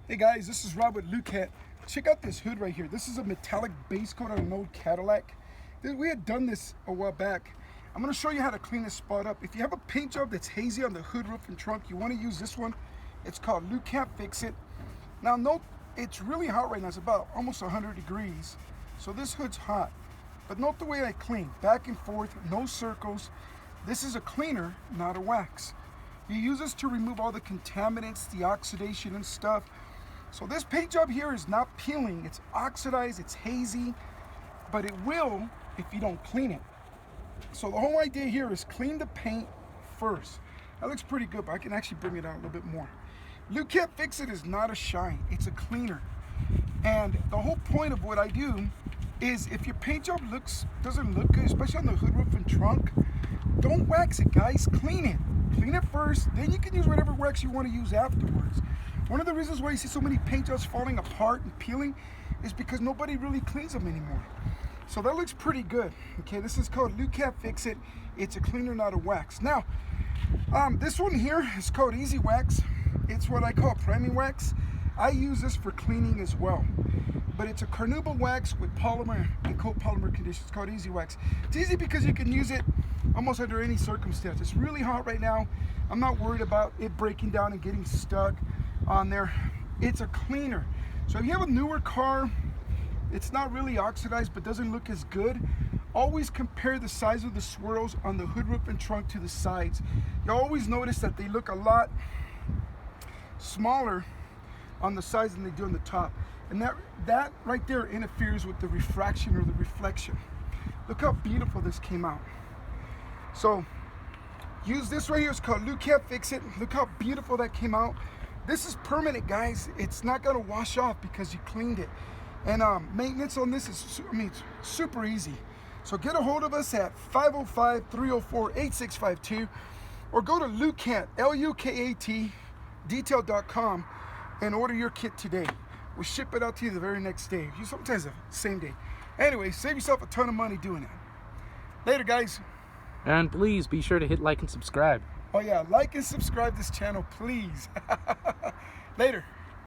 Hey guys, this is Rob with Lukat. Check out this hood right here. This is a metallic base coat on an old Cadillac. We had done this a while back. I'm going to show you how to clean this spot up. If you have a paint job that's hazy on the hood, roof, and trunk, you want to use this one. It's called Lukat Fix It. Now note, it's really hot right now. It's about almost 100 degrees. So this hood's hot. But note the way I clean. Back and forth, no circles. This is a cleaner, not a wax. You use this to remove all the contaminants, the oxidation and stuff. So this paint job here is not peeling, it's oxidized, it's hazy, but it will if you don't clean it. So the whole idea here is clean the paint first. That looks pretty good, but I can actually bring it out a little bit more. Lukat Fix It is not a shine, it's a cleaner. And the whole point of what I do is if your paint job doesn't look good, especially on the hood, roof, and trunk, don't wax it, guys, clean it. Clean it first, then you can use whatever wax you want to use afterwards. One of the reasons why you see so many paint jobs falling apart and peeling is because nobody really cleans them anymore. So that looks pretty good. Okay, this is called Lukat Fix It. It's a cleaner, not a wax. Now, this one here is called Easy Wax. It's what I call priming wax. I use this for cleaning as well. But it's a carnauba wax with polymer and copolymer conditions. It's called Easy Wax. It's easy because you can use it almost under any circumstance. It's really hot right now. I'm not worried about it breaking down and getting stuck on there. It's a cleaner. So if you have a newer car, it's not really oxidized but doesn't look as good, always compare the size of the swirls on the hood, roof, and trunk to the sides. You'll always notice that they look a lot smaller on the sides than they do on the top. And that right there interferes with the refraction or the reflection. Look how beautiful this came out. So use this right here. It's called Lukat Fix It. Look how beautiful that came out. This is permanent, guys. It's not gonna wash off because you cleaned it. And maintenance on this is, it's super easy. So get a hold of us at 505-304-8652 or go to Lukat, Lukat, detail.com and order your kit today. We'll ship it out to you the very next day. Sometimes the same day. Anyway, save yourself a ton of money doing it. Later, guys. And please be sure to hit like and subscribe. Oh yeah, like and subscribe this channel, please. Later.